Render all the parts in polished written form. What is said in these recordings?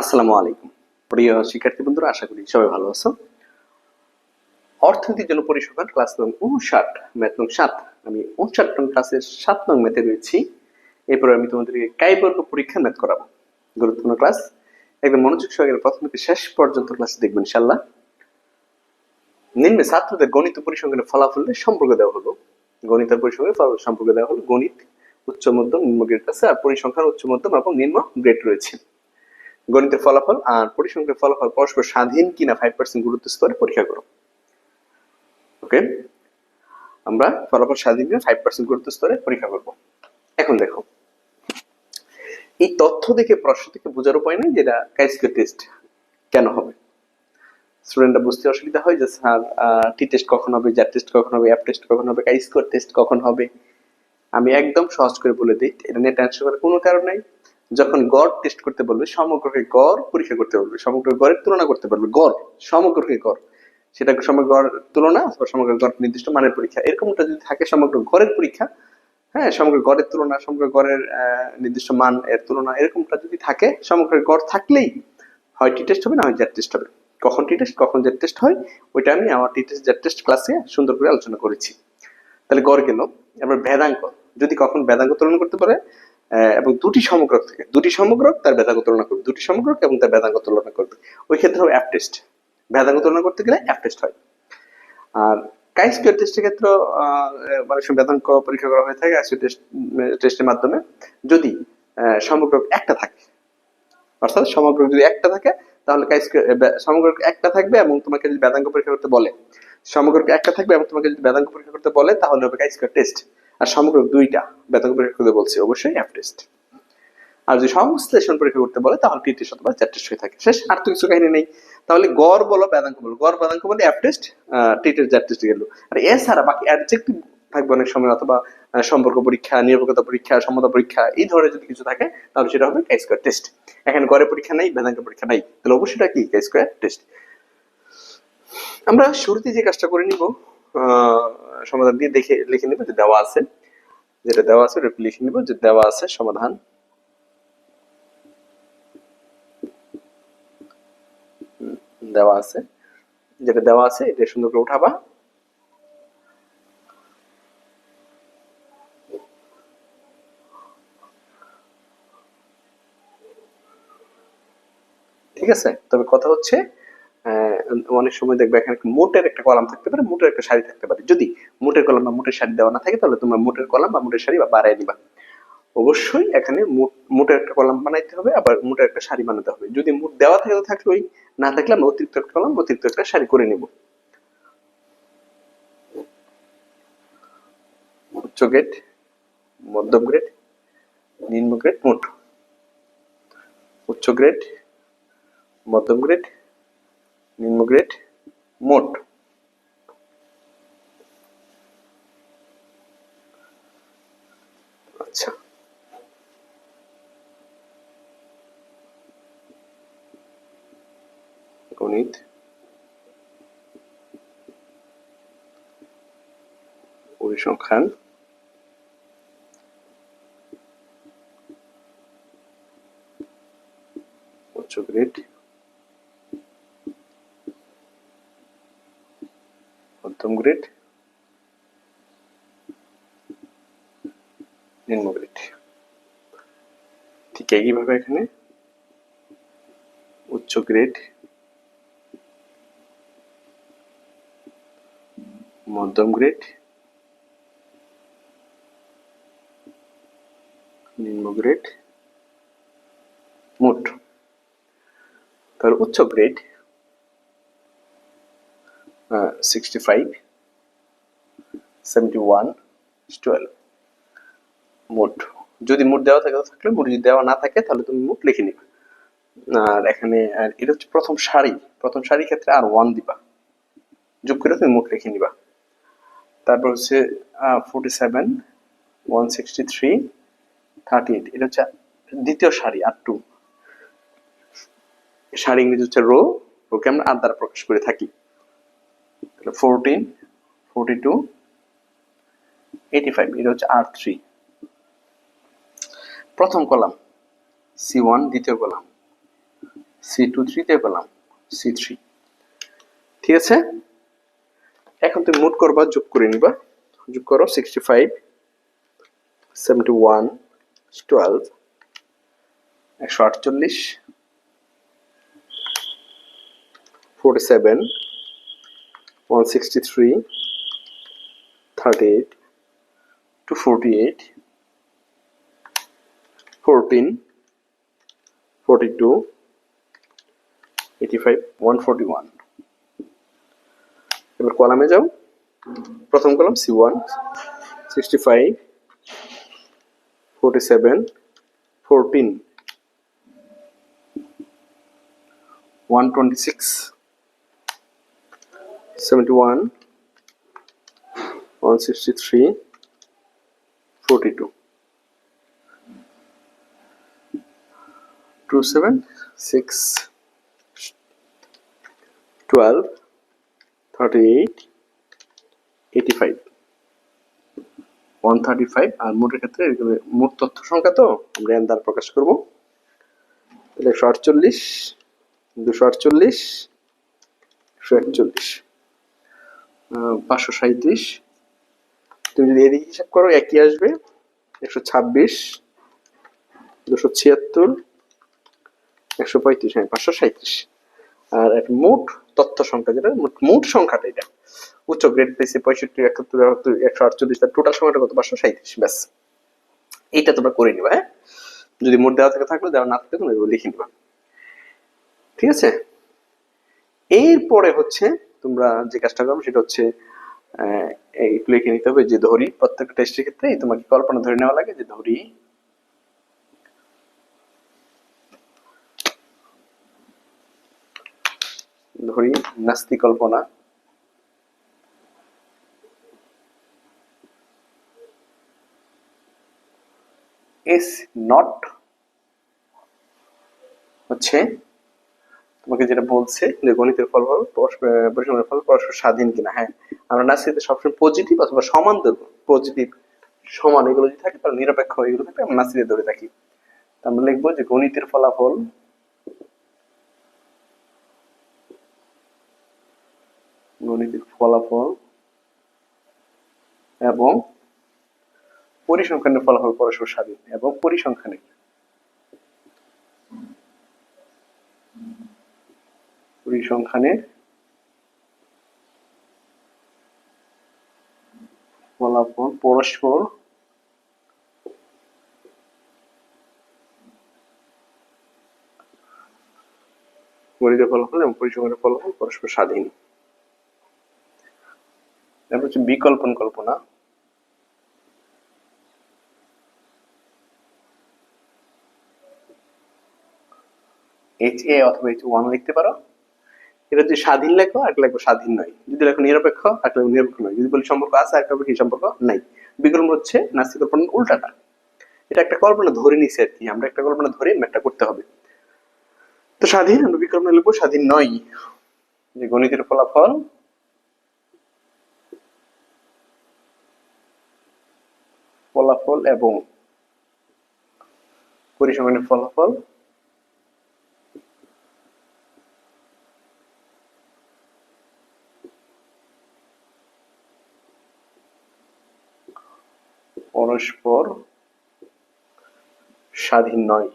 আসসালামু আলাইকুম। প্রিয় শিক্ষার্থী বন্ধুরা, আশা করি সবাই ভালো আছো। অর্থনীতির জন্য পরিসংখ্যান ক্লাস নং 59, ম্যাথ নং 7। আমি 59 নং ক্লাসের 7 নং ম্যাথে রয়েছি। এরপর আমি তোমাদেরকে কাই বর্গ পরীক্ষা ম্যাথ করাবো। গুরুত্বপূর্ণ ক্লাস, একদম মনোযোগ সহকারে প্রথম থেকে শেষ পর্যন্ত ক্লাস দেখবেন ইনশাআল্লাহ। নিম্নে ছাত্রদের গণিত পরিসংখ্যানের ফলাফলের সম্পর্ক দেওয়া হলো। গণিত আর পরিসংখ্যানের সম্পর্ক দেওয়া হলো। গণিত উচ্চ মধ্যম নিম্ন গ্রেড আছে, আর পরিসংখ্যান উচ্চ মধ্যম এবং নিম্ন গ্রেড রয়েছে। গণিতের ফলাফল আর পরিসংখ্যানের ফলাফল পরস্পর স্বাধীন কিনা 5% গুরুত্ব স্তরে পরীক্ষা করো। ওকে, আমরা ফলাফল স্বাধীন কিনা 5% গুরুত্ব স্তরে পরীক্ষা করব। এখন দেখো, এই তথ্য দেখে প্রশ্ন থেকে বোঝার উপায় নেই যেটা কাই-স্কয়ার টেস্ট কেন হবে। স্টুডেন্টরা বুঝতে অসুবিধা হয় যে স্যার টি টেস্ট কখন হবে, জ্যাড টেস্ট কখন হবে, এফ টেস্ট কখন হবে, কাই-স্কয়ার টেস্ট কখন হবে। আমি একদম সহজ করে বলে দিই, এটা নিয়ে টেনশন করার কোনো কারণ নাই। যখন গড় টেস্ট করতে বলবে, সমগ্রকে গড় পরীক্ষা করতে বলবে, সমগ্র গড়ের তুলনা করতে পারবে, গড় সমগ্রকে গড়, সেটা সমগ্র গড় তুলনা বা সমগ্র গড় নির্দিষ্ট মানের পরীক্ষা, এরকমটা যদি থাকে সমগ্র গড়ের পরীক্ষা, হ্যাঁ, সমগ্র গড়ের তুলনা, সমগ্র গড়ের নির্দিষ্ট মান এর তুলনা, এরকমটা যদি থাকে, সমগ্র গড় থাকলেই হয় টি টেস্ট হবে, না হয় জেড টেস্ট হবে। কখন টি টেস্ট কখন জেড টেস্ট হয়, ওইটা আমি আমার টি টেস্ট জেড টেস্ট ক্লাসে সুন্দর করে আলোচনা করেছি। তাহলে গড় গেল। এবার ভেদাঙ্ক, যদি কখন ভেদাঙ্ক তুলনা করতে পারে এবং দুটি সমগ্রক থেকে, দুটি সমগ্রক তার ভেদাঙ্ক তুলনা করবে, দুটি সমগ্রক এবং তার ভেদাঙ্ক তুলনা করবে, ওই ক্ষেত্রে হবে এফ টেস্ট। ভেদাঙ্ক তুলনা করতে গেলে এফ টেস্ট হয়। আর কাই-স্কয়ার টেস্টের ক্ষেত্রে অনেক সময় ভেদাঙ্ক পরীক্ষা করা হয়ে থাকে টেস্টের মাধ্যমে, যদি সমগ্রক একটা থাকে, অর্থাৎ সমগ্রক যদি একটা থাকে তাহলে সমগ্রক একটা থাকবে এবং তোমাকে যদি ভেদাঙ্ক পরীক্ষা করতে বলে, সমগ্রক একটা থাকবে এবং তোমাকে যদি ভেদাঙ্ক পরীক্ষা করতে বলে তাহলে হবে কাই-স্কয়ার টেস্ট। আর সমগ্রক দুইটা ভেদাঙ্ক পরীক্ষা করতে বলছে, অবশ্যই এফ টেস্ট। আর যদি সংশ্লেষণ পরীক্ষা করতে বলে তাহলে টি টেস্ট অথবা জেড টেস্ট হয়ে থাকে। শেষ, আর তো কিছু কাহিনী নেই। তাহলে গড় বলো ভেদাঙ্ক বলো, গড় ভেদাঙ্ক বলে এফ টেস্ট, টি টেস্ট জেড টেস্ট গেল। আর এছাড়া বাকি অ্যাডজেক্টিভ থাকবে অনেক সময়, অথবা সম্পর্ক পরীক্ষা, নিরপেক্ষতা পরীক্ষা, সমতা পরীক্ষা, এই ধরনের যদি কিছু থাকে তাহলে সেটা হবে কাই-স্কয়ার টেস্ট। এখানে গড়ের পরীক্ষা নাই, ভেদাঙ্ক পরীক্ষা নাই, তাহলে অবশ্যই কি কাই-স্কয়ার টেস্ট। আমরা শুরুতে যে কাজটা করে নিব, সমাধান দিয়ে দেখে লিখে নিব যে দেওয়া আছে, যেটা দেওয়া আছে ওটা লিখে নিব যে দেওয়া আছে সমাধান। দেওয়া আছে, যেটা দেওয়া আছে এটা সুন্দর করে উঠাবা। ঠিক আছে, তবে কথা হচ্ছে অনেক সময় দেখবে এখানে মোটের একটা কলাম থাকতে পারে, মোটের একটা সারি থাকতে পারে। যদি মোটের কলাম বা মোটের সারি দেওয়া না থাকে তাহলে তোমরা মোটের কলাম বা মোটের সারি বা বাড়াই দিবা। অবশ্যই এখানে মোটের একটা কলাম বানাইতে হবে, আবার মোটের একটা সারি বানাতে হবে। যদি মোট দেওয়া থাকে থাকলেই, না থাকলে আমরা অতিরিক্ত একটা কলাম অতিরিক্ত একটা সারি করে নিব। উচ্চ গ্রেড, মধ্যম গ্রেড, নিম্ন গ্রেড, মোট। উচ্চ গ্রেড, মধ্যম গ্রেড, নিম্ন গ্রেড, মোট। আচ্ছা, গণিত পরিসংখ্যান উচ্চ গ্রেড, মধ্যম গ্রেড, নিম্ন গ্রেড। ঠিক একইভাবে এখানে উচ্চ গ্রেড, মধ্যম গ্রেড, নিম্ন গ্রেড, মোট। তার উচ্চ গ্রেড 65, 71, 12 মোট। যদি মোট দেওয়া থাকে থাকলে মোট, যদি দেওয়া না থাকে তাহলে তুমি মোট লিখে নিবে। আর এখানে এটা হচ্ছে প্রথম সারি, প্রথম সারির ক্ষেত্রে আর 1 দিবা, যোগ করে তুমি মোট লিখে নিবা। তারপর হচ্ছে 47, 163, 38, এটা হচ্ছে দ্বিতীয় সারি, আর 2 সারি, ইংরেজি হচ্ছে রো, ওকে আমরা আর দ্বারা প্রকাশ করে থাকি। 14, 42, 85, এটা হচ্ছে আর 3। প্রথম কলাম C1, দ্বিতীয় কলাম C2 3 তে পেলাম C3। ঠিক আছে, এখন তুমি মোট করবা, যোগ করে নিবা। যোগ করো 65 71 12 148 47 163 38 248 14 42 85 141। এবার কলামে যাও, প্রথম কলাম C1 65 47 14 126 71 163 42 276 12 38 85 135। আর মোটের ক্ষেত্রে মোট তথ্য সংখ্যা তো আমরা এন দ্বারা প্রকাশ করব। 148 248 141 537। তুমি যদি এদিকে হিসাব করো একই আসবে, 126 276 135। হ্যাঁ, 537। আর একটা মোট তথ্য সংখ্যা, যেটা মোট সংখ্যাটা, এটা উচ্চ গ্রেড পেয়েছে 65 71 148, তার টোটাল সংখ্যাটা কত? 537। ব্যাস, এইটা তোমরা করে নিবা। হ্যাঁ, যদি মোট দেওয়া থাকে থাকলে, দেওয়া না থাকলে তোমরা লিখে নিবা। ঠিক আছে, এরপরে হচ্ছে তোমরা যে কাজটা করবে সেটা হচ্ছে একটু লিখে নিতে হবে যে ধরি, প্রত্যেকটা টেস্টের ক্ষেত্রে তোমাকে কল্পনা ধরে নেওয়া লাগে যে ধরি নাস্তি কল্পনা is not হচ্ছে তোমাকে যেটা বলছে যে গণিতের ফলাফল পরিসংখ্যানের ফল পরস্পর স্বাধীন কিনা। হ্যাঁ, আমরা নাস্তিতে সবসময় পজিটিভ অথবা সমান দেবো, পজিটিভ সমান এগুলো যদি থাকে তাহলে নিরপেক্ষ এগুলো থাকে, আমরা নাস্তিতে ধরে থাকি। আমরা লিখবো যে গণিতের ফলাফল এবং পরিসংখ্যানের ফলাফল পরস্পর স্বাধীন, এবং পরিসংখ্যানের ফলাফল পরস্পর গণিতের ফলাফল এবং পরিসংখ্যানের ফলাফল পরস্পর স্বাধীন। তারপর হচ্ছে বিকল্পন কল্পনা। HA অথবা H1 লিখতে পারো। এটা যদি স্বাধীন লেখো আর লিখবো স্বাধীন নয়, যদি লেখো নিরপেক্ষ আর লিখবো নিরপেক্ষ নয়, যদি বলি সম্পর্ক আছে আর লিখবো কি সম্পর্ক নাই। বিকল্প হচ্ছে নাস্তিক কল্পনার উল্টাটা। এটা একটা কল্পনা ধরে নিছি আর কি, আমরা একটা কল্পনা ধরে ম্যাথটা করতে হবে। তো স্বাধীন, আমরা বিকল্প লিখবো স্বাধীন নয়, যে গণিতের ফলাফল এবং পরিসংখ্যানের ফলাফল পরস্পর স্বাধীন নয়।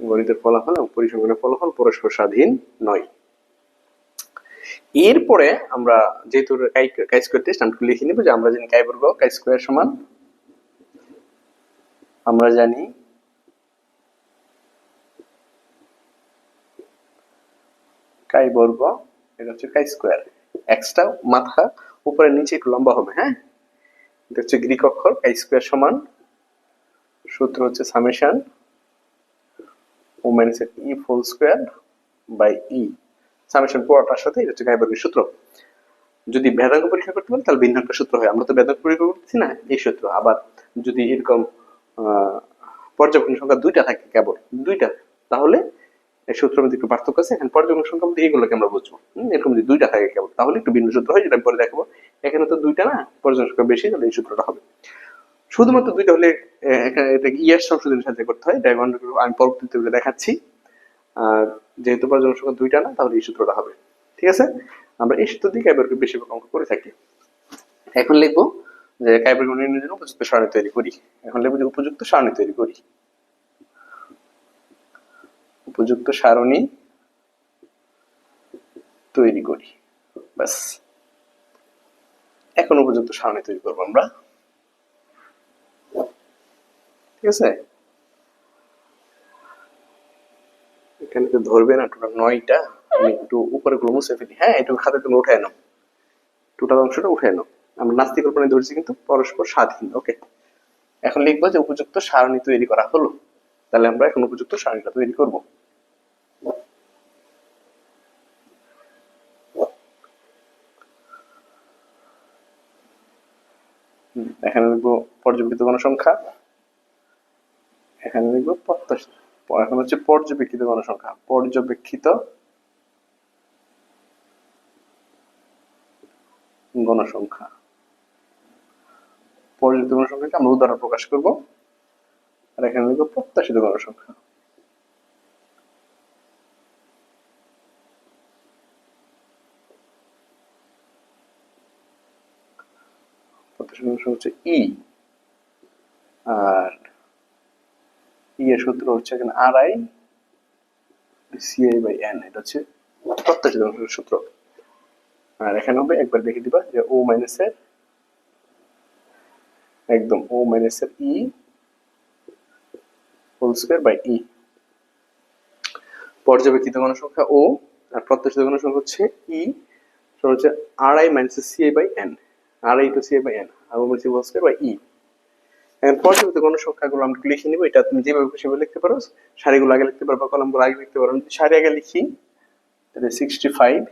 গণিতের ফলাফল এবং পরিসংখ্যানের ফলাফল পরস্পর স্বাধীন নয়। এরপরে আমরা যেহেতু কাই স্কয়ার টেস্ট আমরা লিখে নিব যে আমরা জানি কাই বর্গ কাই স্কয়ার সমান, আমরা জানি কাই বর্গ এটা হচ্ছে কাই স্কয়ার। এক্সটা মাথা উপরে নিচে একটু লম্বা হবে। হ্যাঁ, এটা হচ্ছে গ্রিক অক্ষর। কাই স্কয়ার সমান সূত্র হচ্ছে সামেশন ওমেন সেট E whole square by E. Summation পুরোটার সাথে এটা হচ্ছে কাই বর্গের সূত্র। যদি ভেদাঙ্ক পরীক্ষা করতে পারি তাহলে ভিন্ন একটা সূত্র হয়, আমরা তো ভেদাঙ্ক পরীক্ষা করতেছি না, এই সূত্র। আবার যদি এরকম পর্যায়ক্রমিক সংখ্যা দুইটা থাকে, কেবল দুইটা, তাহলে এই সূত্রের মধ্যে একটু পার্থক্য আছে। এখানে পর্যায়ক্রমিক সংখ্যা বলতে এইগুলোকে আমরা বুঝবো। এরকম যদি দুইটা থাকে কেবল, তাহলে একটু ভিন্ন সূত্র হয়, যেটা আমি পরে দেখাবো। এখানে তো দুইটা না, পর্যায়ক্রমিক সংখ্যা বেশি, তাহলে এই সূত্রটা হবে। শুধুমাত্র দুইটা হলে এটা ইয়ার সংশোধনের সাথে করতে হয়, এটা আমি পরবর্তীতে দেখাচ্ছি। আর যেহেতু পর্যালোচনা সংখ্যা দুইটা না, তাহলে এই সূত্রটা হবে। ঠিক আছে, আমরা এই সূত্র দিয়ে কাইবারকে বেশিরভাগ অঙ্ক করে থাকি। এখন লিখবো যে কাইবার নির্ণয়ের জন্য উপযুক্ত সারণী তৈরি করি। এখন লিখবো যে উপযুক্ত সারণী তৈরি করি। উপযুক্ত সারণী তৈরি করি, ব্যাস। এখন উপযুক্ত সারণী তৈরি করবো আমরা। ঠিক আছে, এখানে তো ধরবে না, টোটাল 9টা। আমি একটু উপরে গুলো মুছে ফেলি। হ্যাঁ, একটু খাতা তুমি উঠে আনো, টোটাল অংশটা উঠে আনো। আমরা নাস্তিক কল্পনায় ধরছি কিন্তু পরস্পর স্বাধীন। ওকে, এখন লিখবো যে উপযুক্ত সারণী তৈরি করা হলো। তাহলে আমরা এখন উপযুক্ত সারণীটা তৈরি করব। এখানে লিখবো পর্যবেক্ষিত গণসংখ্যা, এখানে লিখবো প্রত্যাশিত। এখন হচ্ছে পর্যবেক্ষিত গণসংখ্যা, পর্যবেক্ষিত গণসংখ্যা। পর্যবেক্ষিত গণসংখ্যাকে আমরা উদাহরণ প্রকাশ করব। আর এখানে লিখবো প্রত্যাশিত গণসংখ্যা। প্রত্যাশিত গণসংখ্যা হচ্ছে ই, আর ই এর সূত্র হচ্ছে এখানে আর আই সিআই বাই এন, এটা হচ্ছে প্রত্যাশিত গণসংখ্যার সূত্র। আর এখানে হবে একবার দেখে দিবা যে ও মাইনাস এর একদম ও মাইনাস এর E whole square by E. পর্যবেক্ষিত গণসংখ্যা ও, আর প্রত্যাশিত গণসংখ্যা হচ্ছে ই, সেটা হচ্ছে R I minus CI by N, R I to CI by N, আর O minus whole square by E. এখন পর্যবেক্ষিত গণসংখ্যাগুলো আমরা লিখে নিব। এটা তুমি যেভাবে খুশি লিখতে পারো, সারিগুলো আগে লিখতে পারো বা কলামগুলো আগে লিখতে পারো। সারি আগে লিখি, তাহলে 65,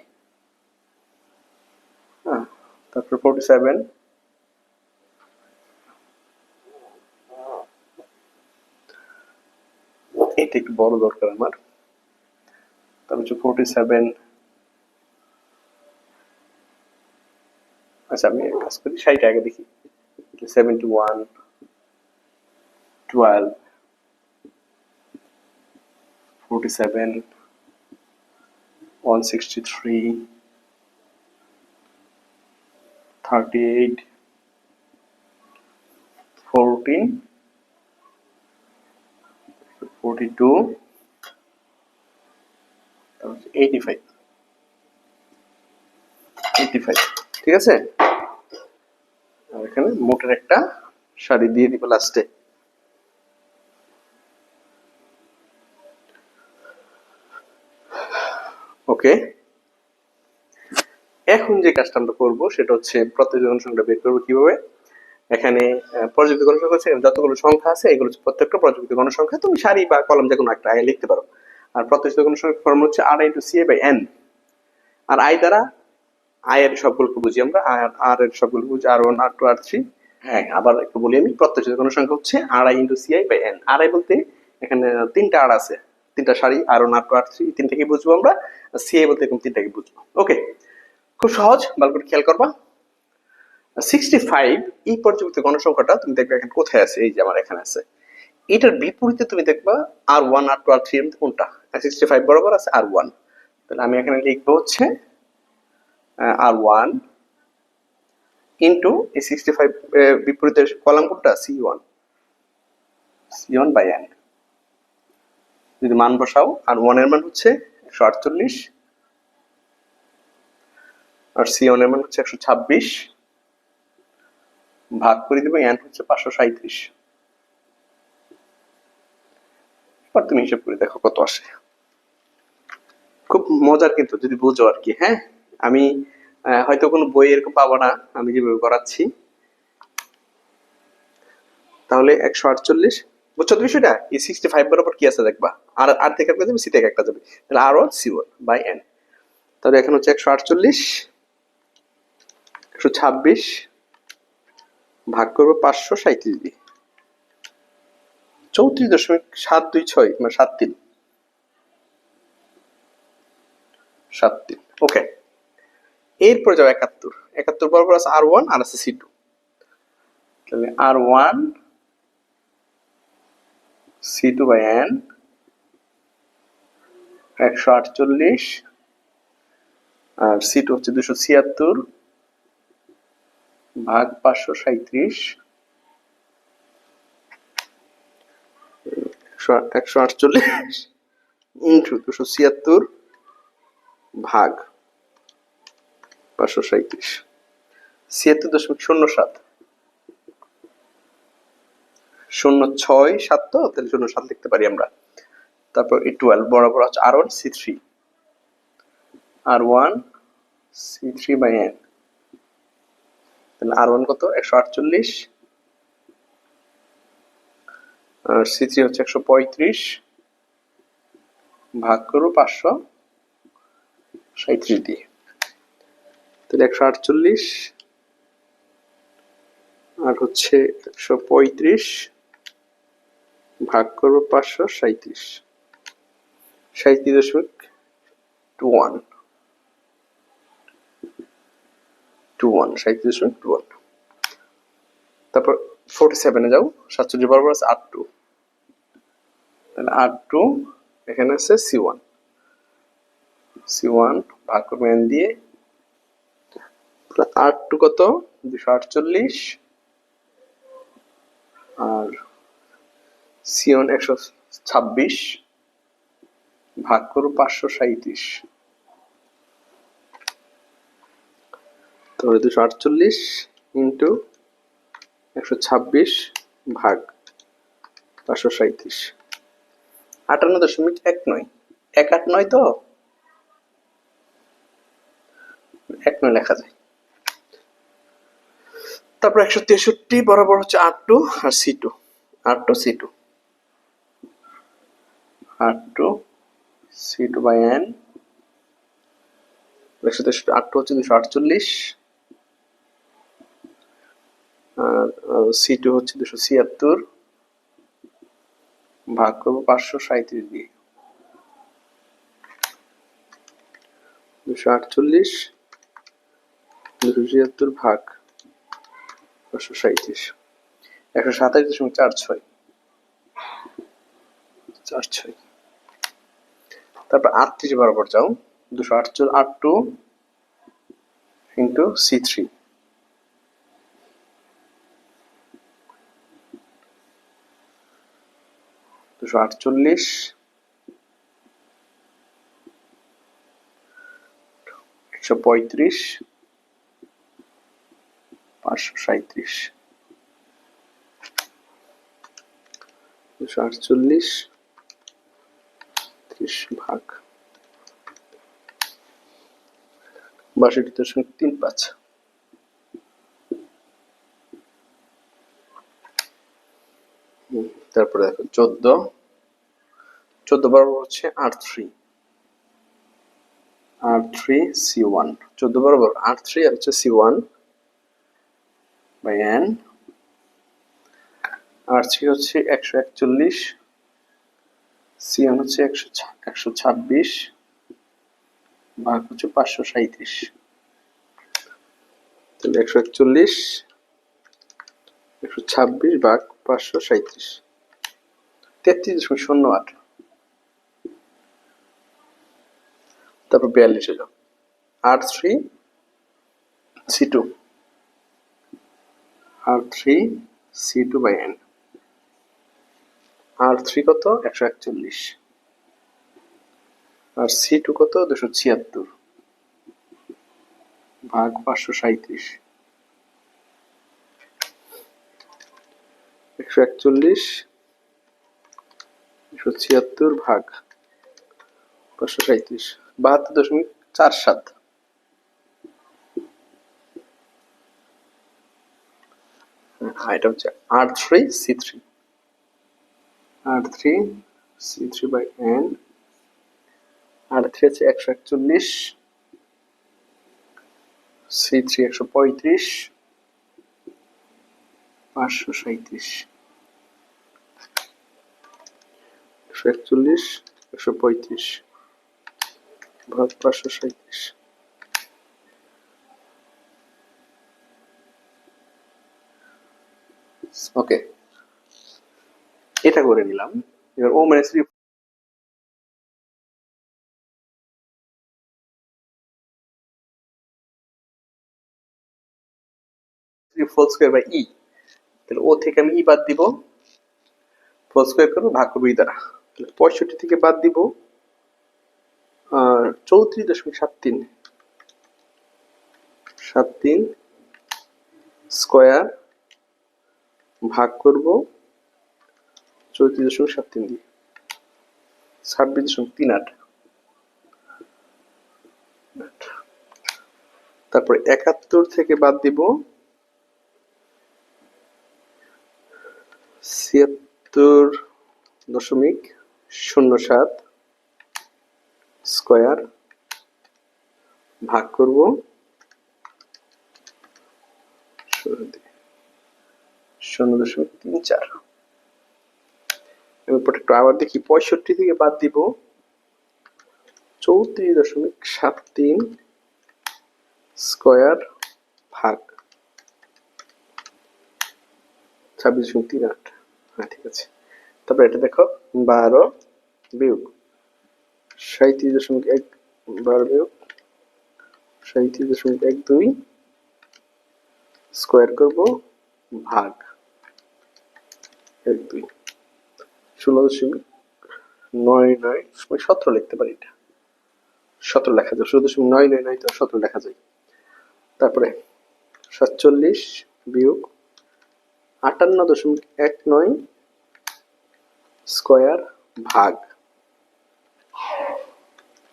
হ্যাঁ, তারপর 47, এটা একটু বড় দরকার আমার। তারপর হচ্ছে 47, আচ্ছা আমি কাজ করি 60 আগে দেখি। 71, 12, 47, 163, 38, 14, 42, 85, 85। ঠিক আছে, আর এখানে মোটের একটা সারি দিয়ে দিব লাস্টে। ওকে, এখন যে কাজটা আমরা করবো সেটা হচ্ছে প্রত্যেক গণসংখ্যা বের করবো কিভাবে। এখানে পর্যাপ্ত গণসংখ্যা হচ্ছে যতগুলো সংখ্যা আছে এগুলো প্রত্যেকটা পর্যাপ্ত গণসংখ্যা, তুমি সারি বা কলম যে কোনো একটা আগে লিখতে পারো। আর প্রত্যেক গণসংখ্যার ফর্ম হচ্ছে R into C by N. R I দ্বারা আই এর সবগুলোকে বুঝি আমরা, আর এর সবগুলো বুঝি R1 R2 R3। হ্যাঁ, আবার একটু বলি আমি, প্রত্যেক গণসংখ্যা হচ্ছে R I into C I by N. R I বলতে এখানে তিনটা আর আছে, তিনটা সারি, R1 R2 R3, তিনটাকে বুঝবো আমরা। সি আই বলতে এরকম তিনটাকে বুঝবো। ওকে, খুব সহজ, ভালো করে খেয়াল করবা। 65 এই পর্যবেক্ষিত গণসংখ্যাটা তুমি দেখবে এখানে কোথায় আছে, এই যে আমার এখানে আছে। এটার বিপরীতে তুমি দেখবা R1 R2 R3 এর মধ্যে কোনটা, 65 বরাবর আছে R1। তাহলে আমি এখানে লিখবো হচ্ছে R1 ইন্টু এই 65 বিপরীতের কলাম কোনটা, C1, C1 বাই n। যদি মান বসাও, আর 1 এর মান হচ্ছে 148, আর C1 এর মান হচ্ছে 126, ভাগ করে দিব n হচ্ছে 537। এবার তুমি হিসাব করে দেখো কত আসে। খুব মজার কিন্তু, যদি বুঝো আর কি। হ্যাঁ, আমি হয়তো কোনো বই এরকম পাবো না আমি যেভাবে করাচ্ছি। তাহলে 148, বুঝছো তো বিষয়টা? এই 65 বরাবর কি আছে দেখবা, আর আর থেকে একটা যাবে, সি থেকে একটা যাবে, তাহলে R1 C1 বাই n। তাহলে এখন হচ্ছে 148, 126 ভাগ করবো 537 দিয়ে, 34.726, মানে 73। ওকে, এরপরে যাও 71। 71 বরাবর আছে R1 আর আছে C2। তাহলে R1 C2/n 148 আর C2 হচ্ছে 276 ভাগ 537 148 ইন্টু 276 ভাগ 537 76.07 0.67 তো তাহলে 0.7 লিখতে পারি আমরা। তারপর এই 12 বরাবর হচ্ছে R1 C3 R1 C3/n তাহলে R1 কত 148 আর C3 হচ্ছে 135 ভাগ করো 537 দিয়ে তাহলে 148 আর হচ্ছে 135 ভাগ করবো 537 37.21 তারপর 47 যাও 47 বরাবর আছে R2 তাহলে R2 এখানে আছে C1 ভাগ করবো n দিয়ে R2 কত 248 আর C1 126 ভাগ করো 537 তাহলে 248 ইন্টু 126 ভাগ 537 58.19 189 তো 19 লেখা যায়। তারপর 163 বরাবর হচ্ছে R2 আর C2 R2 C2/n 163 R2 হচ্ছে 248 আর C2 হচ্ছে 276 ভাগ করবো 537 দিয়ে 248 276 ভাগ 537 127.46 তারপর 38 বরাবর যাও 248 R2 ইন্টু C3 248 135 537 248 30 ভাগ 62.35 তারপরে দেখো 14 বরাবর হচ্ছে R3 C1 14 বরাবর R3 আর হচ্ছে C1/n R3 হচ্ছে 141 C1 হচ্ছে 126 ভাগ হচ্ছে 537 তাহলে 141 126 ভাগ 537 33.08 তারপর 42 হলো R3 C2/n R3 কত 141 আর C2 কত 276 ভাগ 537 141 276 ভাগ 537 72.47 এটা হচ্ছে R3 C3/n R3 হচ্ছে 141 C3 135 537 141 135 ভাগ 537 141 ওকে, এটা করে নিলাম। এবার ও মাইনাস হোল স্কয়ার বাই ই, তাহলে ও থেকে আমি ই বাদ দিব, হোল স্কয়ার করবো, ভাগ করবো ই দ্বারা। 65 থেকে বাদ দিব 34.73 স্কয়ার ভাগ করব 34.73 দিয়ে, 26.38। তারপরে 71 থেকে বাদ দিব 76.07 স্কয়ার ভাগ করব 0.34। এবার একটু আবার দেখি, 65 থেকে বাদ দিব 34.73 স্কয়ার ভাগ 26.38। হ্যাঁ ঠিক আছে। তারপর এটা দেখো, 12 বিয়োগ 37.1, 12 বিয়োগ 37.12 স্কয়ার করব ভাগ 1/2, 16.99, 17 লিখতে পারি, এটা 17 লেখা যায়, 16.999 তো 17 লেখা যায়। তারপরে 47 বিয়োগ 58.19 স্কয়ার ভাগ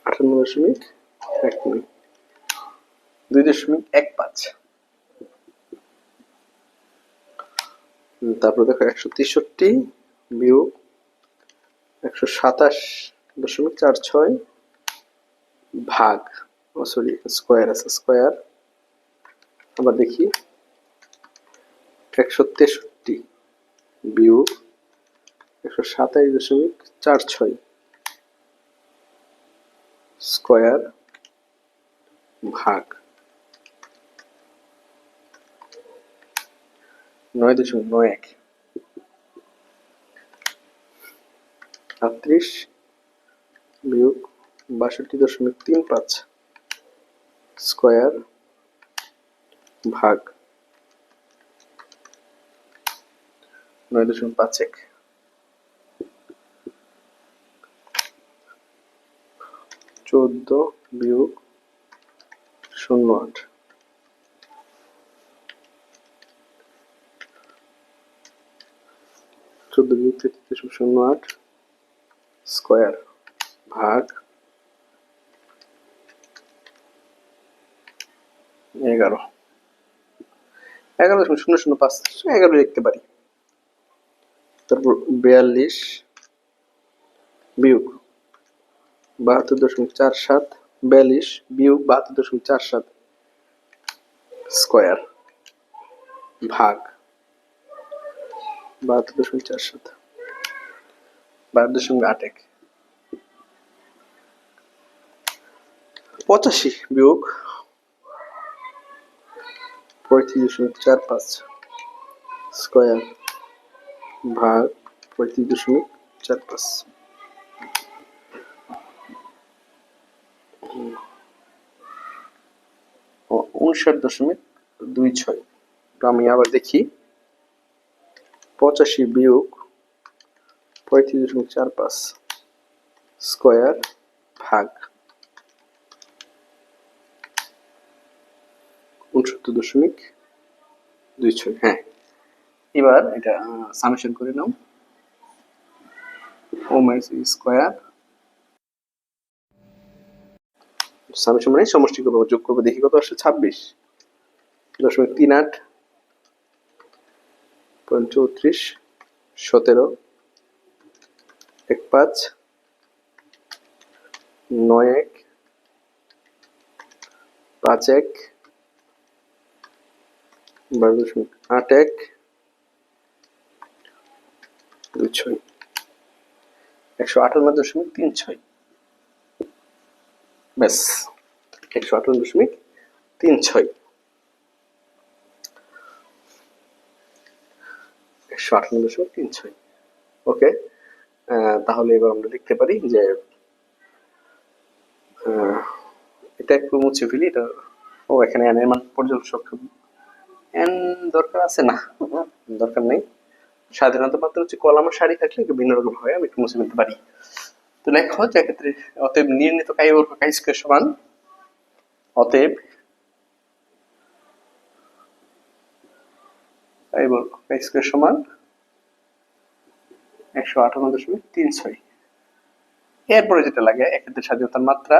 58.19, 2.15। তারপর দেখো 163 বিয়োগ 127.46 ভাগ, সরি স্কয়ার আছে, স্কয়ার। আবার দেখি 163 বিয়োগ 127.46 স্কয়ার ভাগ 9.91। 38 বিয়োগ 62.35 স্কয়ার ভাগ 9.51। 14 বিয়োগ 0.8 14 বিয়োগ 33.08 স্কয়ার ভাগ 11। 11.005, 11 লিখতে পারি। তারপর 42 বিয়োগ 72.47, 42 বিয়োগ 72.47 স্কয়ার ভাগ 72.47, 12.81। 85 বিয়োগ 35.45 স্কয়ার ভাগ 35.45। 59.26। আমি আবার দেখি, 85 বিয়োগ 35.45 স্কয়ার ভাগ 69.26। হ্যাঁ, এবার এটা সামেশন করে নাও, ও মাইনাস ই স্কয়ার, সামেশন মানে সমষ্টি করবো, যোগ করবো, দেখি কত আসছে, 26.38, 34, 17, 15, 91, 51, 12.81, 26, 158.36। ব্যাস, 158.36। 158.36। ওকে, তাহলে এবার আমরা লিখতে পারি যে এটা একটু মুছে ফেলি। এটা এখানে n এর মান পর্যন্ত সক্ষম, n দরকার আছে না, দরকার নেই। স্বাধীনতা মাত্রা হচ্ছে কলাম আর সারি থাকলে একটু ভিন্ন রকম হয়, আমি একটু মুছে ফেলতে পারি। তো লেখো যে ক্ষেত্রে অতএব নির্ণীত কাই বর্গ কাই স্কয়ার সমান, অতএব কাই বর্গ কাই স্কয়ার সমান 158.36। এরপরে যেটা লাগে এক্ষেত্রে স্বাধীনতার মাত্রা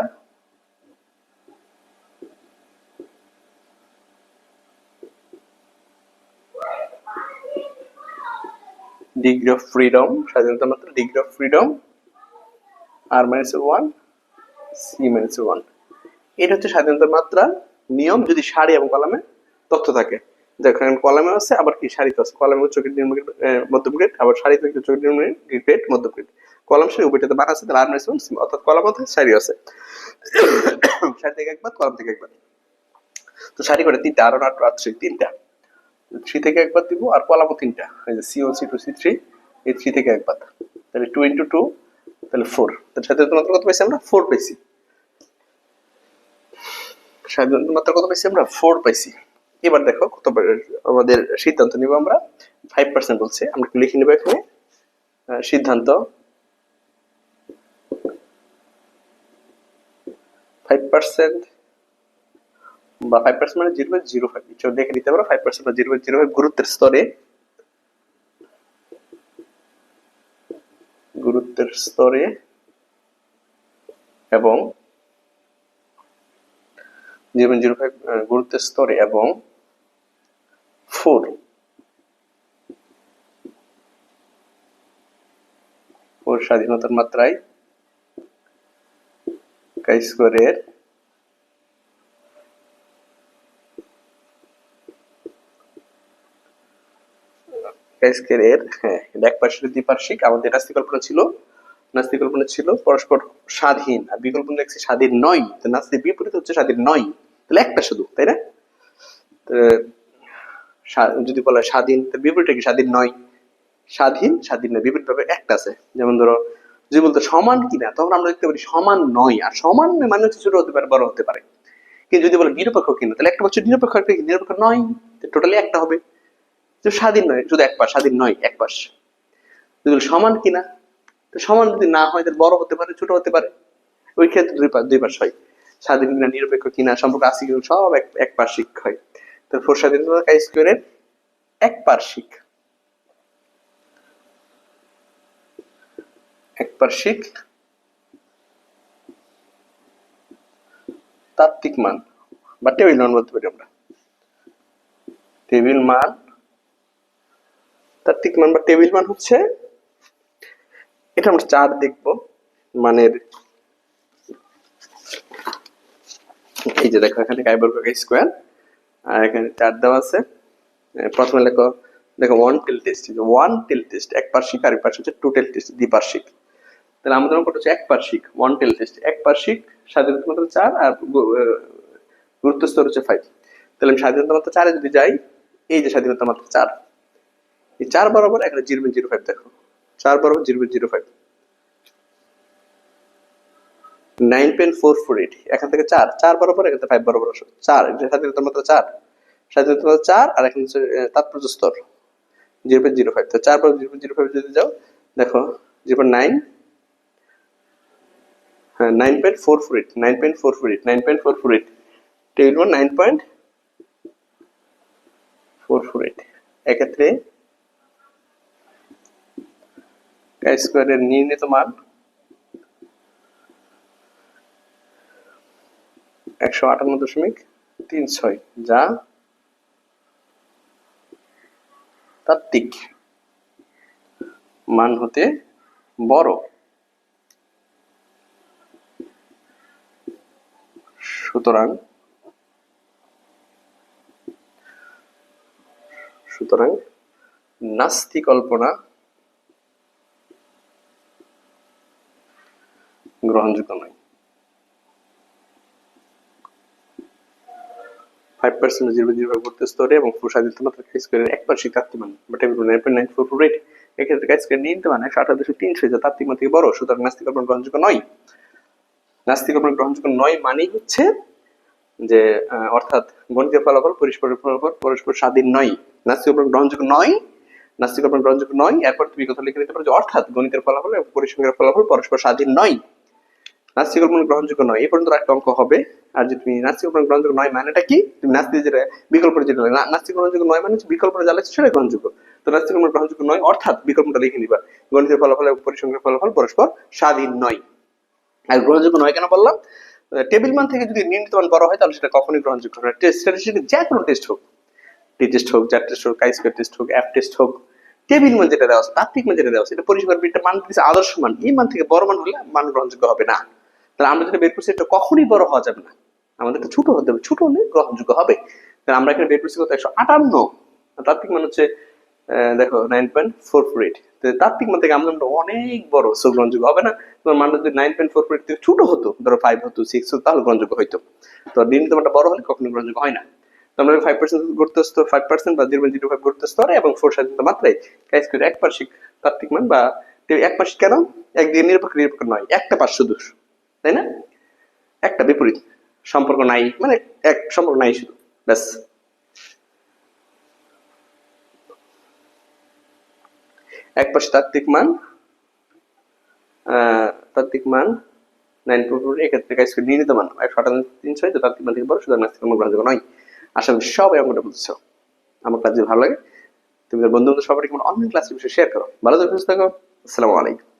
ডিগ্রি অফ ফ্রিডম, স্বাধীনতার মাত্রা degree of freedom r-1 c-1। এটা হচ্ছে স্বাধীনতার মাত্রা নিয়ম যদি সারি এবং কলামে তথ্য থাকে। দেখেন কলামে আছে আবার কি সারিতে আছে, কলামে উচ্চ গ্রেড নিম্ন গ্রেড মধ্যম গ্রেড, আবার সারিতে উচ্চ গ্রেড নিম্ন গ্রেড মধ্যম গ্রেড। কলাম সারি উভয়টাতে মান আছে, তাহলে r-1 c, অর্থাৎ কলাম আছে সারি আছে। সারি থেকে একবার, কলাম থেকে একবার। তো সারি করে তিনটা, আর আর তিনটা, থ্রি থেকে একবার দিব, আর কলামও তিনটা, এই যে c1 c2 c3, এই থ্রি থেকে একবার, তাহলে 2 × 2 তাহলে 4। তাহলে স্বাধীনতার মাত্রা কত পাইছি আমরা? 4 পাইছি। স্বাধীনতার মাত্রা কত পাইছি আমরা? 4 পাইছি। এবার দেখো কত আমাদের সিদ্ধান্ত নিব আমরা, 5% বলছে, আমরা একটু লিখে নিব এখানে সিদ্ধান্ত 5% বা 5% মানে 0.05, কিছু দেখে নিতে পারো। 5% বা 0.05 গুরুত্বের স্তরে, এবং 0.05 গুরুত্বের স্তরে এবং 4 স্বাধীনতার মাত্রায় কাই স্কয়ারের একপার্শ্বিক দ্বিপার্শ্বিক। আমাদের নাস্তিক কল্পনা ছিল পরস্পর স্বাধীন, আর বিকল্প দেখছি স্বাধীন নয়। তো নাস্তিক বিপরীত হচ্ছে স্বাধীন নয়, তাহলে একটা শুধু, তাই না? যদি বলা স্বাধীন, বিপরীতটা কি? স্বাধীন নয়। স্বাধীন নয় বিপরীত ভাবে একটা আছে। যেমন ধরো যদি বলতো সমান কিনা, তখন আমরা দেখতে পারি সমান নয়। আর সমান মানে হচ্ছে ছোট হতে পারে, বড় হতে পারে। কিন্তু যদি বলে নিরপেক্ষ কিনা, তাহলে একটা বছর নিরপেক্ষ, একটা নিরপেক্ষ নয়, টোটালি একটা হবে। স্বাধীন নয় শুধু এক পাশ, স্বাধীন নয় এক পাশ। যদি সমান কিনা, তো সমান যদি না হয় তাহলে বড় হতে পারে, ছোট হতে পারে। ওই ক্ষেত্রে দুই পাশ হয়। স্বাধীন কিনা, নিরপেক্ষ কিনা, সম্পর্ক আছে কিনা, সব এক পার্শ্বিক হয়। তো ফোর স্বাধীনতা কাই স্কয়ারের একপার্শ্বিক তাত্ত্বিক মান বা টেবিল মান বলতে পারি আমরা। টেবিল মান, তাত্ত্বিক মান বা টেবিল মান হচ্ছে, এটা আমরা চার দেখবো মানের। এই যে দেখো এখানে কাই বর্গ কাই স্কয়ার, আর এখানে চার দেওয়া আছে। প্রথমে দেখো ওয়ান টেল টেস্ট একপার্শ্বিক, আর পাশে হচ্ছে টু টেল টেস্ট দ্বিপার্শ্বিক। তাহলে আমাদের অঙ্কটা হচ্ছে একপার্শ্বিক, ওয়ান টেল টেস্ট একপার্শ্বিক, স্বাধীনতা মাত্রা 4 আর গুরুত্ব স্তর হচ্ছে 5। তাহলে আমি স্বাধীনতা মাত্রা 4 যদি যাই, এই যে স্বাধীনতা মাত্রা 4, এই 4 বরাবর এখানে 0.05 দেখো, 4 বরাবর 0.05, 9.448, এখান থেকে 4 বরাবর, এখান থেকে 5 বরাবর 4, এটা স্বাধীনতা মাত্রা 4, স্বাধীনতা মাত্রা 4, আর এখানে হচ্ছে তাৎপর্য স্তর 0.05। তো 4 বরাবর 0.05 যদি যাও, দেখো 0.9, হ্যাঁ 9.448, টেবিল 1 9.448। এক্ষেত্রে কাই স্কয়ারের নির্ণীত মান 158.36, যা তাত্ত্বিক মান হতে বড়। সুতরাং নাস্তি কল্পনা গ্রহণযোগ্য নয়। 5% 5% জিরো করতে স্তরে এবং স্বাধীনতা মাত্রা স্কোয়ারের একপার্শ্বিক তাত্ত্বিক মান বা টেবিল 9.9448 এক্ষেত্রে স্কোয়ার নির্ণীত মান 128.300 যা তাত্ত্বিক মান থেকে বড়, সুতরাং নাস্তিক কল্পনা গ্রহণযোগ্য নয়। নাস্তিক কল্পনা গ্রহণযোগ্য নয় মানেই হচ্ছে যে অর্থাৎ গণিতের ফলাফল পরস্পর স্বাধীন নয়। নাস্তিক কল্পনা গ্রহণযোগ্য নয়, নাস্তিক কল্পনা গ্রহণযোগ্য নয়, এরপর তুমি কথা লিখে নিতে পারো যে অর্থাৎ গণিতের ফলাফল এবং পরিসংখ্যানের ফলাফল পরস্পর স্বাধীন নয়। নাস্তিক কল্পনা গ্রহণযোগ্য নয় এই পর্যন্ত একটা অঙ্ক হবে। আর যদি তুমি নাস্তিক কল্পনা গ্রহণযোগ্য নয় মানেটা কি, তুমি নাস্তিক যেটা বিকল্প যেটা নাস্তিক গ্রহণযোগ্য নয় মানে হচ্ছে বিকল্পটা জ্বালাচ্ছে সেটা গ্রহণযোগ্য। তো নাস্তিক কল্পনা গ্রহণযোগ্য নয় অর্থাৎ বিকল্পটা লিখে নিবা, গণিতের ফলাফল এবং পরিসংখ্যানের ফলাফল পরস্পর স্বাধীন নয়। আর গ্রহণযোগ্য নয় কেন বললাম, টেবিল মান থেকে যদি নির্ণীত মান বড় হয় তাহলে সেটা কখনোই গ্রহণযোগ্য নয়। স্ট্যাটিস্টিক্যাল যে কোনো টেস্ট হোক, টি টেস্ট হোক, জ্যাট টেস্ট হোক, কাই স্কয়ার টেস্ট হোক, এফ টেস্ট হোক, টেবিল মান যেটা দেওয়া আছে, তাত্ত্বিক মান যেটা দেওয়া আছে, এটা পরিষ্কার একটা মান দিচ্ছে আদর্শ মান, এই মান থেকে বড় মান হলে মান গ্রহণযোগ্য হবে না। তাহলে আমরা যেটা বের করছি এটা কখনোই বড় হওয়া যাবে না, আমাদের এটা ছোট হতে হবে, ছোট হলে গ্রহণযোগ্য হবে। তাহলে আমরা এখানে বের করছি কত 158, তাত্ত্বিক মান হচ্ছে দেখো 9.448, তাত্ত্বিক মান থেকে আমরা অনেক বড়, সো গ্রহণযোগ্য হবে না। তোমার মানটা যদি 9.448 থেকে ছোট হতো, ধরো 5 হতো, 6 হতো, তাহলে গ্রহণযোগ্য হইতো। তো নির্ণীত মানটা বড় হলে কখনোই গ্রহণযোগ্য হয় না। আমরা 5% গুরুত্ব স্তর 5% বা 0.05 গুরুত্ব স্তরে এবং 4 স্বাধীনতা মাত্রায় কাজ করে একপার্শ্বিক তাত্ত্বিক মান বা একপার্শ্বিক কেন, একদিকে নিরপেক্ষ নয়, একটা পাশ শুধু, তাই না, একটা বিপরীত সম্পর্ক নাই, মানে এক সম্পর্ক নাই শুধু, ব্যাস। একপাশে তাত্ত্বিক মান 9.448 এক্ষেত্রে কাজ করে নির্ণীত মান 158.300 তো তাত্ত্বিক মান থেকে বড়, সুতরাং নাস্তিক কল্পনা গ্রহণযোগ্য নয়। আশা করি সবাই অঙ্কটা বুঝছো। আমার ক্লাস যদি ভালো লাগে তুমি বন্ধু বান্ধব সবাইকে অনলাইন ক্লাসের বিষয়ে শেয়ার করো। ভালো থাকো, সুস্থ থাকো, আসসালামু আলাইকুম।